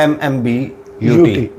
MMBUT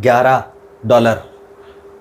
$11,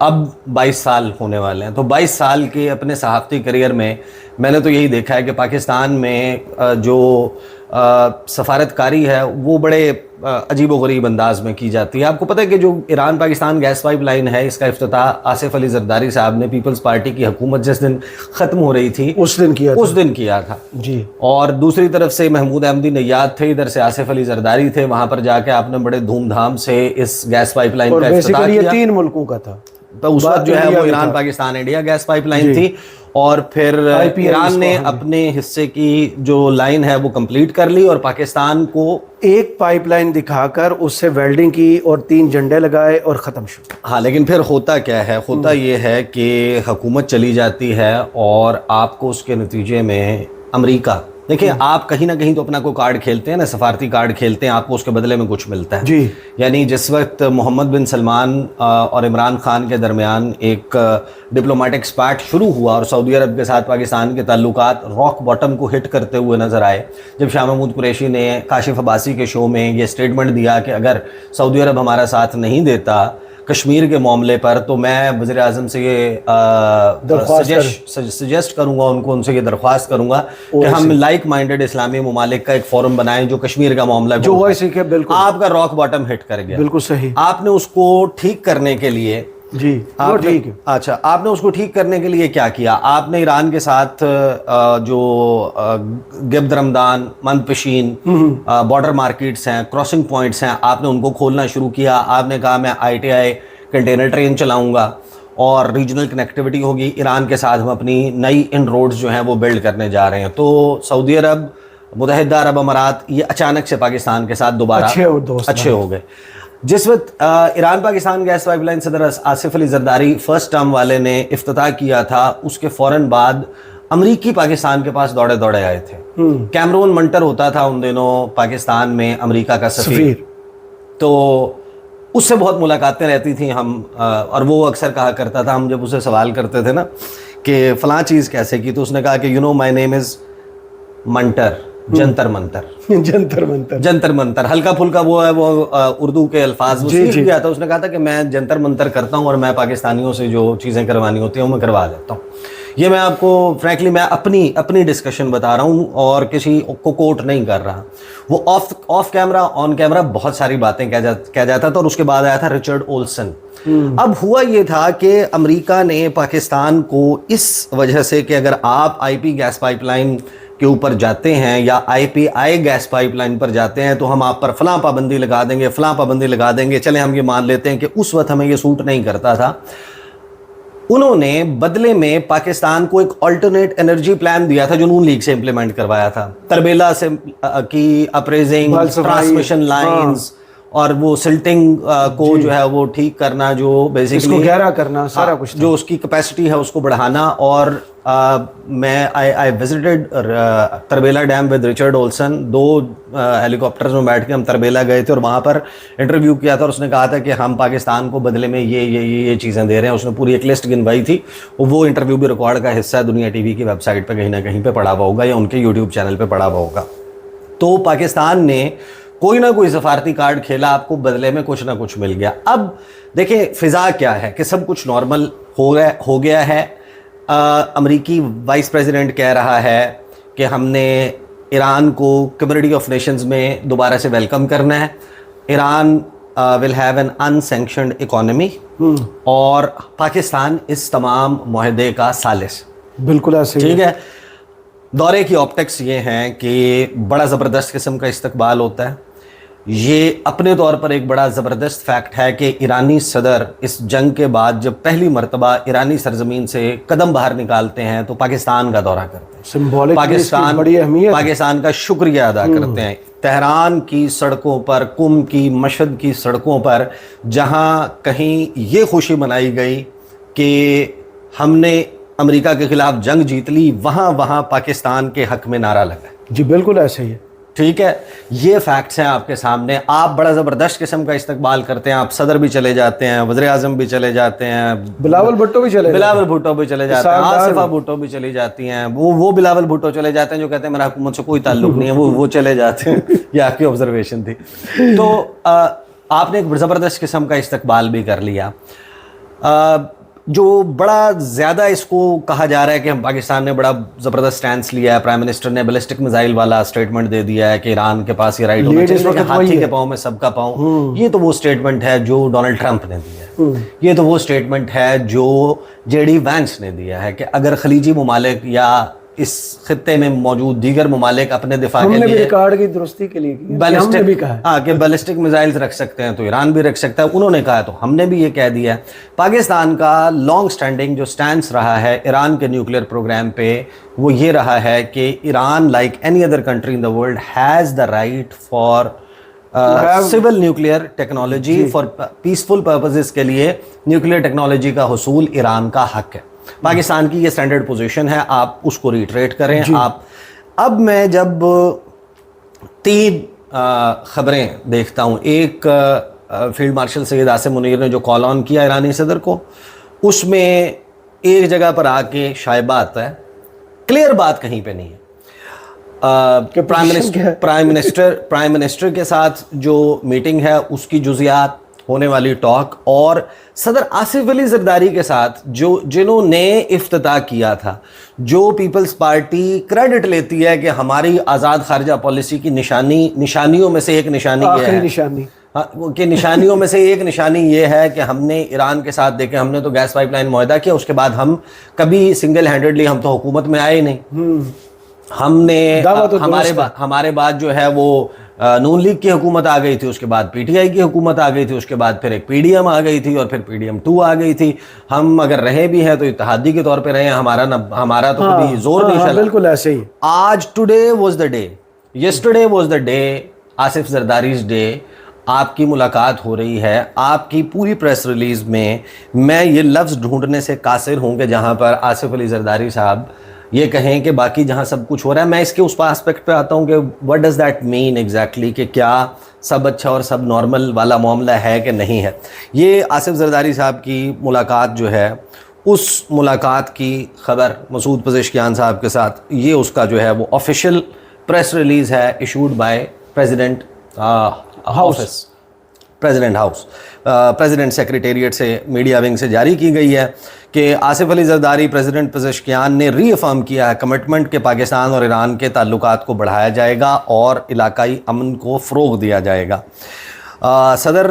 اب 22 سال ہونے والے ہیں. تو 22 سال کے اپنے صحافتی کریئر میں میں نے تو یہی دیکھا ہے کہ پاکستان میں جو سفارتکاری ہے وہ بڑے عجیب و غریب انداز میں کی جاتی ہے. آپ کو پتہ ہے کہ جو Iran Pakistan gas pipeline ہے اس کا افتتاح آصف علی زرداری صاحب نے پیپلز پارٹی کی حکومت جس دن ختم ہو رہی تھی اس دن کیا تھا جی. اور دوسری طرف سے محمود احمدی نیاد تھے, ادھر سے آصف علی زرداری تھے. وہاں پر جا کے آپ نے بڑے دھوم دھام سے اس گیس پائپ لائن کا افتتاح کیا. یہ 3 ملکوں کا تھا تو اس وقت جو ہے وہ Iran Pakistan India gas pipeline تھی, اور پھر ایران نے اپنے حصے کی جو لائن ہے وہ کمپلیٹ کر لی اور پاکستان کو ایک پائپ لائن دکھا کر اس سے ویلڈنگ کی اور 3 جھنڈے لگائے اور ختم شد. ہاں, لیکن پھر ہوتا کیا ہے, ہوتا یہ ہے کہ حکومت چلی جاتی ہے اور آپ کو اس کے نتیجے میں امریکہ, دیکھیں آپ کہیں نہ کہیں تو اپنا کوئی کارڈ کھیلتے ہیں نا, سفارتی کارڈ کھیلتے ہیں, آپ کو اس کے بدلے میں کچھ ملتا ہے جی. یعنی جس وقت محمد بن سلمان اور عمران خان کے درمیان ایک ڈپلومیٹک سپاٹ شروع ہوا اور سعودی عرب کے ساتھ پاکستان کے تعلقات راک باٹم کو ہٹ کرتے ہوئے نظر آئے, جب شاہ محمود قریشی نے کاشف عباسی کے شو میں یہ سٹیٹمنٹ دیا کہ اگر سعودی عرب ہمارا ساتھ نہیں دیتا کشمیر کے معاملے پر تو میں وزیر اعظم سے یہ سجیسٹ کروں گا, ان سے یہ درخواست کروں گا کہ ہم لائک مائنڈڈ اسلامی ممالک کا ایک فورم بنائیں جو کشمیر کا معاملہ جو ویسے کہ بالکل آپ کا راک باٹم ہٹ کر گیا. بالکل صحیح. آپ نے اس کو ٹھیک کرنے کے لیے جی ٹھیک ہے. اچھا, آپ نے اس کو ٹھیک کرنے کے لیے کیا کیا؟ آپ نے ایران کے ساتھ جو گبد رمدان, مند پشین بارڈر مارکیٹس ہیں, کراسنگ پوائنٹس ہیں, آپ نے ان کو کھولنا شروع کیا. آپ نے کہا میں ITI کنٹینر ٹرین چلاؤں گا اور ریجنل کنیکٹیوٹی ہوگی. ایران کے ساتھ ہم اپنی نئی ان روڈز جو ہیں وہ بلڈ کرنے جا رہے ہیں. تو سعودی عرب, متحدہ عرب امارات, یہ اچانک سے پاکستان کے ساتھ دوبارہ اچھے ہو گئے. جس وقت Iran Pakistan gas pipeline صدر آصف علی زرداری فرسٹ ٹرم والے نے افتتاح کیا تھا, اس کے فوراً بعد امریکی پاکستان کے پاس دوڑے آئے تھے. کیمرون منٹر ہوتا تھا ان دنوں پاکستان میں امریکہ کا سفیر, تو اس سے بہت ملاقاتیں رہتی تھیں ہم, اور وہ اکثر کہا کرتا تھا, ہم جب اسے سوال کرتے تھے نا کہ فلاں چیز کیسے کی, تو اس نے کہا کہ مائی نیم از منٹر, جنتر منتر ہلکا پھلکا وہ ہے, وہ اردو کے الفاظ وہ سیکھ گیا تھا. اس نے کہا تھا کہ میں جنتر منتر کرتا ہوں اور میں پاکستانیوں سے جو چیزیں کروانی ہوتی ہیں وہ میں کروا لیتا ہوں. یہ میں آپ کو فرینکلی میں اپنی ڈسکشن بتا رہا ہوں اور کسی کو کوٹ نہیں کر رہا. وہ آف کیمرہ آن کیمرہ بہت ساری باتیں کہہ جاتا تھا, اور اس کے بعد آیا تھا رچرڈ اولسن. اب ہوا یہ تھا کہ امریکہ نے پاکستان کو اس وجہ سے کہ اگر آپ IP گیس پائپ لائن کے اوپر جاتے ہیں یا IPI گیس پائپ لائن پر جاتے ہیں تو ہم آپ پر فلاں پابندی لگا دیں گے, چلیں ہم یہ مان لیتے ہیں کہ اس وقت ہمیں یہ سوٹ نہیں کرتا تھا. انہوں نے بدلے میں پاکستان کو ایک آلٹرنیٹ انرجی پلان دیا تھا جو نون لیگ سے امپلیمنٹ کروایا تھا. تربیلا سے کی اپریزنگ, ٹرانسمیشن لائنز اور وہ سلٹنگ کو جو ہے وہ ٹھیک کرنا, جو بیسیکلی گہرا کرنا, سارا کچھ جو اس کی کیپیسٹی ہے اس کو بڑھانا. اور میں I visited Tarbela dam with Richard Olsen. 2 helicopters میں بیٹھ کے ہم تربیلا گئے تھے اور وہاں پر انٹرویو کیا تھا, اور اس نے کہا تھا کہ ہم پاکستان کو بدلے میں یہ چیزیں دے رہے ہیں. اس نے پوری ایک لسٹ گنوائی تھی, وہ انٹرویو بھی ریکارڈ کا حصہ ہے, دنیا TV کی ویب سائٹ پہ کہیں نہ کہیں پہ پڑا ہوا ہوگا یا ان کے YouTube چینل پہ پڑا ہوا ہوگا. تو پاکستان نے کوئی نہ کوئی سفارتی کارڈ کھیلا, آپ کو بدلے میں کچھ نہ کچھ مل گیا. اب دیکھیں فضا کیا ہے کہ سب کچھ نارمل ہو گیا ہے. امریکی وائس پریزیڈنٹ کہہ رہا ہے کہ ہم نے ایران کو کمیونٹی آف نیشنز میں دوبارہ سے ویلکم کرنا ہے. Iran will have an unsanctioned economy, اور پاکستان اس تمام معاہدے کا ثالث. بالکل ایسے ٹھیک ہے. دورے کی آپٹکس یہ ہیں کہ بڑا زبردست قسم کا استقبال ہوتا ہے. یہ اپنے طور پر ایک بڑا زبردست فیکٹ ہے کہ ایرانی صدر اس جنگ کے بعد جب پہلی مرتبہ ایرانی سرزمین سے قدم باہر نکالتے ہیں تو پاکستان کا دورہ کرتے ہیں, پاکستان کا شکریہ ادا کرتے ہیں. تہران کی سڑکوں پر, قم کی, مشہد کی سڑکوں پر جہاں کہیں یہ خوشی منائی گئی کہ ہم نے امریکہ کے خلاف جنگ جیت لی, وہاں پاکستان کے حق میں نعرہ لگا. جی بالکل ایسے ہی ہے. ٹھیک ہے, یہ فیکٹس ہیں آپ کے سامنے. آپ بڑا زبردست قسم کا استقبال کرتے ہیں, آپ صدر بھی چلے جاتے ہیں, وزیر اعظم بھی چلے جاتے ہیں, بلاول بھٹو بھی چلے جاتے ہیں, آصفہ بھٹو بھی چلی جاتی ہیں. وہ بلاول بھٹو چلے جاتے ہیں جو کہتے ہیں میرا حکومت سے کوئی تعلق نہیں ہے, وہ چلے جاتے ہیں. یہ آپ کی آبزرویشن تھی. تو آپ نے ایک زبردست قسم کا استقبال بھی کر لیا. جو بڑا زیادہ اس کو کہا جا رہا ہے کہ ہم پاکستان نے بڑا زبردست سٹینس لیا ہے, پرائم منسٹر نے بیلسٹک میزائل والا اسٹیٹمنٹ دے دیا ہے کہ ایران کے پاس یہ رائٹ ہونا چاہیے کہ ہاتھی کے پاؤں میں سب کا پاؤں. یہ تو وہ اسٹیٹمنٹ ہے جو ڈونلڈ ٹرمپ نے دیا ہے. یہ تو وہ اسٹیٹمنٹ ہے جو جے ڈی وینس نے دیا ہے کہ اگر خلیجی ممالک یا اس خطے میں موجود دیگر ممالک اپنے دفاع کے لیے ریکارڈ کی درستی کے لیے کہ بیلسٹک میزائلز رکھ سکتے ہیں تو ایران بھی رکھ سکتا ہے, انہوں نے کہا تو ہم نے بھی یہ کہہ دیا ہے. پاکستان کا لانگ سٹینڈنگ جو سٹینس رہا ہے ایران کے نیوکلیئر پروگرام پہ وہ یہ رہا ہے کہ Iran like any other country in the world has the right for civil nuclear technology, for peaceful purposes کے لیے نیوکلیئر ٹیکنالوجی کا حصول ایران کا حق ہے. پاکستان کی یہ اسٹینڈرڈ پوزیشن ہے, آپ اس کو ریٹریٹ کریں. آپ اب میں جب 3 خبریں دیکھتا ہوں, ایک فیلڈ مارشل سید آصم منیر نے جو کال آن کیا ایرانی صدر کو, اس میں ایک جگہ پر آ کے شائبہ آتا ہے, کلیئر بات کہیں پہ نہیں ہے کہ پرائم منسٹر کے ساتھ جو میٹنگ ہے اس کی جزیات, ہونے والی ٹاک, اور صدر آصف علی زرداری کے ساتھ جنہوں نے افتتاح کیا تھا, جو پیپلز پارٹی کریڈٹ لیتی ہے کہ ہماری آزاد خارجہ پالیسی کی نشانیوں میں سے ایک نشانی یہ ہے کہ نشانیوں میں سے ایک نشانی یہ ہے کہ ہم نے ایران کے ساتھ دیکھیں, ہم نے تو گیس پائپ لائن معاہدہ کیا, اس کے بعد ہم کبھی سنگل ہینڈڈلی ہم تو حکومت میں آئے نہیں. ہم نے ہمارے بعد جو ہے وہ نون لیگ کی حکومت آ گئی تھی, اس کے بعد پی ٹی آئی کی حکومت آ گئی تھی, اس کے بعد پھر ایک پی ڈی ایم آ گئی تھی, اور پھر پی ڈی ایم 2 آ گئی تھی. ہم اگر رہے بھی ہیں تو اتحادی کے طور پہ رہے ہیں, ہمارا تو کبھی زور نہیں چلا. بالکل ایسے ہی. آج today was the day, yesterday was the day, Asif Zardari's day. آپ کی ملاقات ہو رہی ہے, آپ کی پوری پریس ریلیز میں میں یہ لفظ ڈھونڈنے سے قاصر ہوں کہ جہاں پر آصف علی زرداری صاحب یہ کہیں کہ باقی جہاں سب کچھ ہو رہا ہے. میں اس کے اس اسپیکٹ پہ آتا ہوں کہ what does that mean exactly, کہ کیا سب اچھا اور سب نارمل والا معاملہ ہے کہ نہیں ہے. یہ آصف زرداری صاحب کی ملاقات جو ہے, اس ملاقات کی خبر مسعود پزشکیان صاحب کے ساتھ, یہ اس کا جو ہے وہ آفیشیل پریس ریلیز ہے issued by president house, president secretariat سے میڈیا ونگ سے جاری کی گئی ہے کہ آصف علی زرداری پریزیڈنٹ پزشکیان نے ری افرم کیا ہے کمٹمنٹ کہ پاکستان اور ایران کے تعلقات کو بڑھایا جائے گا اور علاقائی امن کو فروغ دیا جائے گا. صدر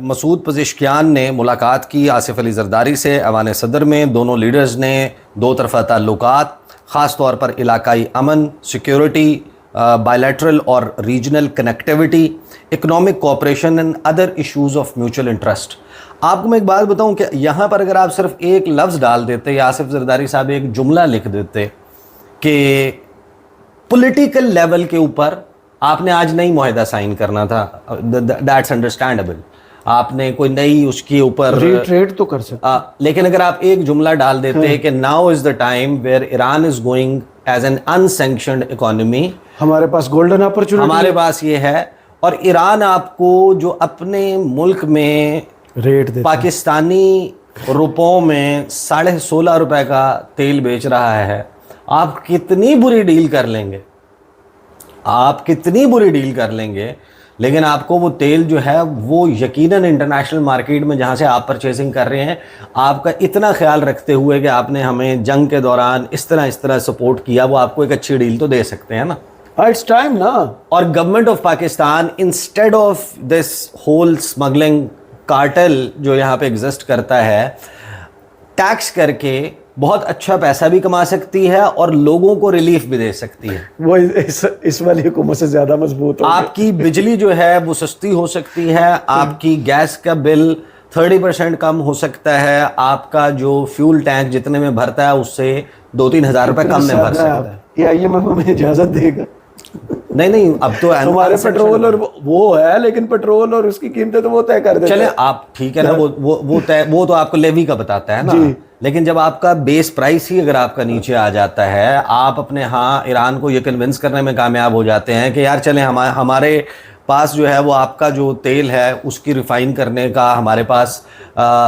مسعود پزشکیان نے ملاقات کی آصف علی زرداری سے ایوان صدر میں. دونوں لیڈرز نے 2 طرفہ تعلقات, خاص طور پر علاقائی امن, سیکیورٹی, بائیلیٹرل اور regional connectivity, economic cooperation and other issues of mutual interest. آپ کو میں ایک بات بتاؤں کہ یہاں پر اگر آپ صرف ایک لفظ ڈال دیتے یا آصف زرداری صاحب ایک جملہ لکھ دیتے کہ پولیٹیکل لیول کے اوپر آپ نے آج نئی معاہدہ سائن کرنا تھا, دیٹس انڈرسٹینڈیبل, آپ نے کوئی نئی اس کے اوپر ریٹریٹ تو کر سکتے, لیکن اگر آپ ایک جملہ ڈال دیتے کہ now is the time where Iran is going as an unsanctioned economy, ہمارے پاس گولڈن اپرچونٹی, ہمارے پاس یہ ہے, اور ایران آپ کو جو اپنے ملک میں ریٹ دیتا پاکستانی روپوں میں 16.5 روپے کا تیل بیچ رہا ہے, آپ کتنی بری ڈیل کر لیں گے, آپ کتنی بری ڈیل کر لیں گے, لیکن آپ کو وہ تیل جو ہے وہ یقیناً انٹرنیشنل مارکیٹ میں جہاں سے آپ پرچیزنگ کر رہے ہیں, آپ کا اتنا خیال رکھتے ہوئے کہ آپ نے ہمیں جنگ کے دوران اس طرح سپورٹ کیا, وہ آپ کو ایک اچھی ڈیل تو دے سکتے ہیں نا. اٹس ٹائم نا. اور government of Pakistan instead of this whole smuggling cartel جو یہاں پہ ایگزسٹ کرتا ہے, ٹیکس کر کے بہت اچھا پیسہ بھی کما سکتی ہے اور لوگوں کو ریلیف بھی دے سکتی ہے. وہ اس والی حکومت سے زیادہ مضبوط ہو, آپ کی بجلی جو ہے وہ سستی ہو سکتی ہے, آپ کی گیس کا بل 30% کم ہو سکتا ہے, آپ کا جو فیول ٹینک جتنے میں بھرتا ہے اس سے 2-3 ہزار روپے کم میں بھر سکتا ہے. یہ آئی ایم ایف ہمیں اجازت دے گا؟ نہیں, اب تو ہمارے پیٹرول اور وہ ہے, لیکن پیٹرول اور اس کی قیمتیں تو وہ طے کر دیتے ہیں. چلیں آپ ٹھیک ہے نا, وہ تو آپ کو لیوی کا بتاتا ہے نا, لیکن جب آپ کا بیس پرائس ہی اگر آپ کا نیچے آ جاتا ہے, آپ اپنے ہاں ایران کو یہ کنونس کرنے میں کامیاب ہو جاتے ہیں کہ یار چلیں ہمارے پاس جو ہے وہ آپ کا جو تیل ہے اس کی ریفائن کرنے کا ہمارے پاس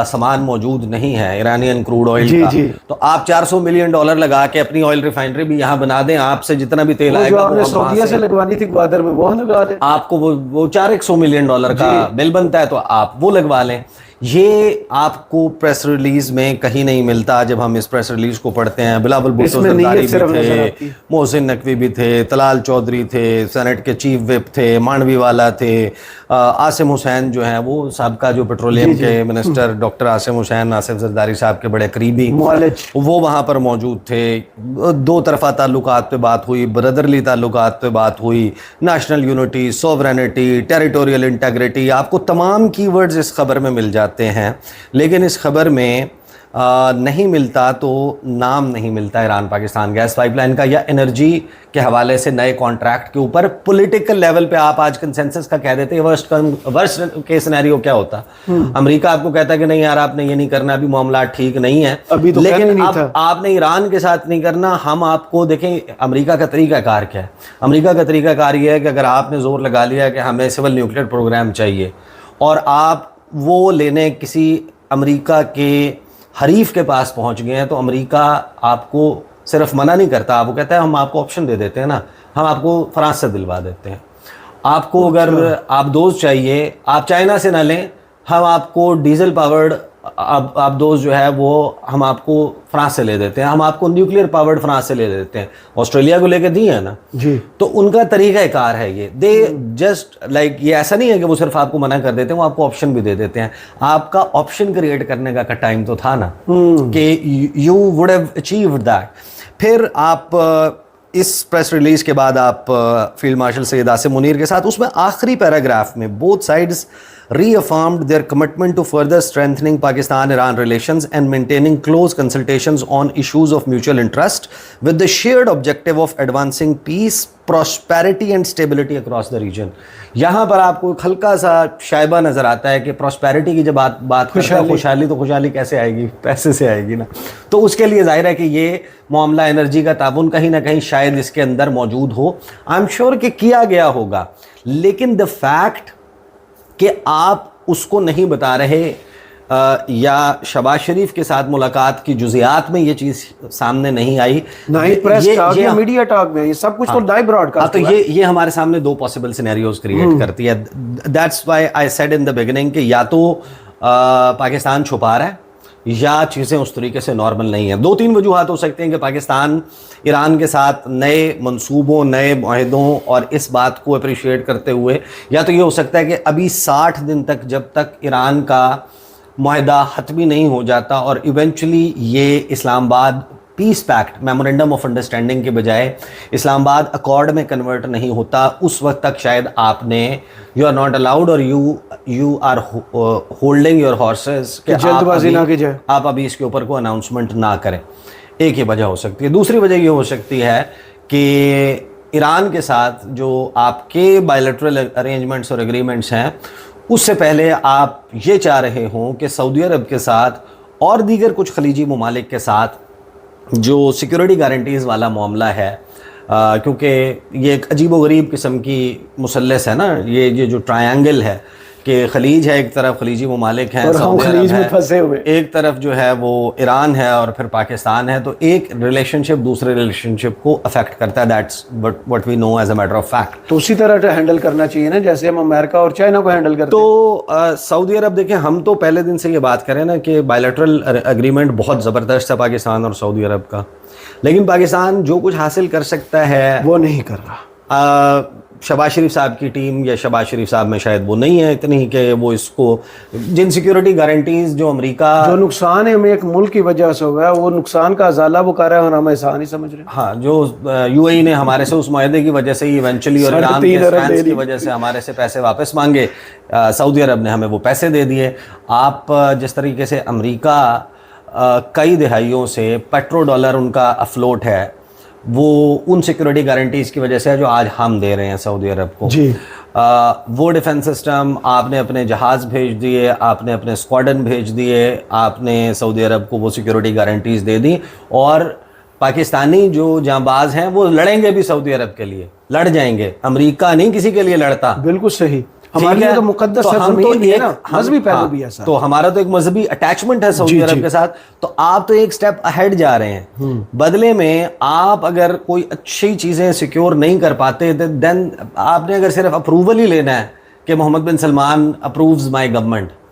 سامان موجود نہیں ہے, ایرانین کروڈ آئل کا, تو آپ $400 ملین لگا کے اپنی آئل ریفائنری بھی یہاں بنا دیں, آپ سے جتنا بھی تیل آئے گا آپ نے سعودیہ سے لگوانی تھی گوادر میں وہ لگا دیں, آپ کو وہ $400 ملین کا بل بنتا ہے تو آپ وہ لگوا لیں. یہ آپ کو پریس ریلیز میں کہیں نہیں ملتا. جب ہم اس پریس ریلیز کو پڑھتے ہیں, بلاول بھٹو زرداری بھی تھے, محسن نقوی بھی تھے, طلال چودھری تھے, سینٹ کے چیف وپ تھے, مانڈوی والا تھے, عاصم حسین جو ہیں وہ سابقہ جو پیٹرولیم کے منسٹر ڈاکٹر عاصم حسین, آصف زرداری صاحب کے بڑے قریبی, وہ وہاں پر موجود تھے. دو طرفہ تعلقات پہ بات ہوئی, بردرلی تعلقات پہ بات ہوئی, national unity, sovereignty, territorial integrity, آپ کو تمام کی ورڈز اس خبر میں مل جاتے ہیں. لیکن اس خبر میں نہیں ملتا تو نام نہیں ملتا Iran Pakistan gas pipeline کا یا انرجی کے حوالے سے نئے کانٹریکٹ کے اوپر. پولیٹیکل لیول پہ آپ آج کنسنسس کا کہہ دیتے ہیں. ورسٹ کے سینیریو کیا ہوتا, امریکہ آپ کو کہتا ہے کہ نہیں یار آپ نے یہ نہیں کرنا, ابھی معاملات ٹھیک نہیں ہیں, لیکن آپ نے ایران کے ساتھ نہیں کرنا. ہم آپ کو دیکھیں امریکہ کا طریقہ کار کیا ہے. امریکہ کا طریقہ کار یہ ہے کہ اگر آپ نے زور لگا لیا کہ ہمیں سول نیوکلیئر پروگرام چاہیے اور آپ وہ لینے کسی امریکہ کے حریف کے پاس پہنچ گئے ہیں, تو امریکہ آپ کو صرف منع نہیں کرتا, آپ کو کہتا ہے ہم آپ کو آپشن دے دیتے ہیں نا, ہم آپ کو فرانس سے دلوا دیتے ہیں. آپ کو اگر آپ دوز چاہیے, آپ چائنا سے نہ لیں, ہم آپ کو ڈیزل پاورڈ آپ دوز جو ہے وہ ہم آپ کو فرانس سے لے دیتے ہیں, ہم آپ کو نیوکلیئر پاورڈ فرانس سے لے دیتے ہیں. آسٹریلیا کو لے کے دی ہے نا جی, تو ان کا طریقہ کار ہے یہ. دے جسٹ لائک, یہ ایسا نہیں ہے کہ وہ صرف آپ کو منع کر دیتے ہیں, وہ آپ کو آپشن بھی دے دیتے ہیں. آپ کا آپشن کریٹ کرنے کا ٹائم تو تھا نا کہ you would have achieved that. پھر آپ اس پریس ریلیز کے بعد آپ فیلڈ مارشل سید عاصم منیر کے ساتھ, اس میں آخری پیراگراف میں both sides reaffirmed their commitment to further strengthening Pakistan-Iran relations and maintaining close consultations on issues of mutual interest with the shared objective of advancing peace, prosperity and stability across the region. یہاں پر آپ کو ہلکا سا شائبہ نظر آتا ہے کہ prosperity کی جب بات کرتے ہیں, خوشحالی, تو خوشحالی کیسے آئے گی, پیسے سے آئے گی نا. تو اس کے لیے ظاہر ہے کہ یہ معاملہ انرجی کا تعاون کہیں نہ کہیں شاید اس کے اندر موجود ہو. آئی ایم شیور کہ کیا گیا ہوگا, لیکن دا فیکٹ کہ آپ اس کو نہیں بتا رہے یا شہباز شریف کے ساتھ ملاقات کی جزیات میں یہ چیز سامنے نہیں آئی, میڈیا ٹاک میں یہ سب کچھ تو لائیو براڈ کاسٹ, تو یہ ہمارے سامنے دو پاسبل سینیریوز کریٹ کرتی ہے. That's why I said in the beginning کہ یا تو پاکستان چھپا رہا ہے یا چیزیں اس طریقے سے نارمل نہیں ہیں. دو تین وجوہات ہو سکتے ہیں کہ پاکستان ایران کے ساتھ نئے منصوبوں, نئے معاہدوں اور اس بات کو اپریشیٹ کرتے ہوئے, یا تو یہ ہو سکتا ہے کہ ابھی 60 دن تک جب تک ایران کا معاہدہ حتمی نہیں ہو جاتا اور ایونچولی یہ اسلام آباد پیس پیکٹ میمورینڈم آف انڈرسٹینڈنگ کے بجائے اسلام آباد اکارڈ میں کنورٹ نہیں ہوتا, اس وقت تک شاید آپ نے یو آر ناٹ الاؤڈ اور you are holding your horses کہ جلد بازی نہ کی جائے, آپ ابھی اس کے اوپر کوئی اناؤنسمنٹ نہ کریں. ایک یہ وجہ ہو سکتی ہے. دوسری وجہ یہ ہو سکتی ہے کہ ایران کے ساتھ جو آپ کے بائیلیٹرل ارینجمنٹس اور ایگریمنٹس ہیں, اس سے پہلے آپ یہ چاہ رہے ہوں کہ سعودی عرب کے ساتھ اور دیگر کچھ خلیجی ممالک کے ساتھ جو سیکیورٹی گارنٹیز والا معاملہ ہے, کیونکہ یہ ایک عجیب و غریب قسم کی مثلث ہے نا, یہ جو ٹرائنگل ہے کہ خلیج ہے ایک طرف, خلیجی ممالک ہیں, خلیج میں پھنسے ہوئے, ایک طرف جو ہے وہ ایران ہے اور پھر پاکستان ہے, تو ایک ریلیشن شپ دوسرے ریلیشن شپ کو افیکٹ کرتا ہے. That's what we know as a matter of fact. تو اسی طرح ہینڈل کرنا چاہیے نا جیسے ہم امریکہ اور چائنا کو ہینڈل کرتے ہیں. تو سعودی عرب دیکھیں, ہم تو پہلے دن سے یہ بات کریں نا کہ بائیلیٹرل اگریمنٹ بہت زبردست ہے پاکستان اور سعودی عرب کا, لیکن پاکستان جو کچھ حاصل کر سکتا ہے وہ نہیں کر رہا. شہباز شریف صاحب کی ٹیم یا شہباز شریف صاحب میں شاید وہ نہیں ہے اتنی کہ وہ اس کو, جن سیکیورٹی گارنٹیز جو امریکہ, جو نقصان ہے ہمیں ایک ملک کی وجہ سے ہوا ہے, وہ نقصان کا ازالہ وہ کر رہا ہے اور ہم احسان ہی سمجھ رہے ہیں. ہاں, جو یو اے ای نے ہمارے سے اس معاہدے کی وجہ سے ہی ایونچولی اور ایران کے اسٹینس کی وجہ سے ہمارے سے پیسے واپس مانگے, سعودی عرب نے ہمیں وہ پیسے دے دیے. آپ جس طریقے سے امریکہ کئی دہائیوں سے پیٹرو ڈالر ان کا افلوٹ ہے, وہ ان سیکورٹی گارنٹیز کی وجہ سے ہے جو آج ہم دے رہے ہیں سعودی عرب کو. جی وہ ڈیفنس سسٹم آپ نے اپنے جہاز بھیج دیے, آپ نے اپنے اسکواڈن بھیج دیے, آپ نے سعودی عرب کو وہ سیکورٹی گارنٹیز دے دی, اور پاکستانی جو جانباز ہیں وہ لڑیں گے بھی سعودی عرب کے لیے, لڑ جائیں گے. امریکہ نہیں کسی کے لیے لڑتا. بالکل صحیح, ہمارے لیے تو مقدس زمین ہے نا, مذہبی پہلو بھی ہے سر. تو ہمارا تو ایک مذہبی اٹیچمنٹ ہے سعودی عرب کے ساتھ, تو آپ تو ایک سٹیپ اہیڈ جا رہے ہیں. بدلے میں آپ اگر کوئی اچھی چیزیں سیکیور نہیں کر پاتے, دین آپ نے اگر صرف اپروول ہی لینا ہے کہ محمد بن سلمان اپرووز مائی گورنمنٹ,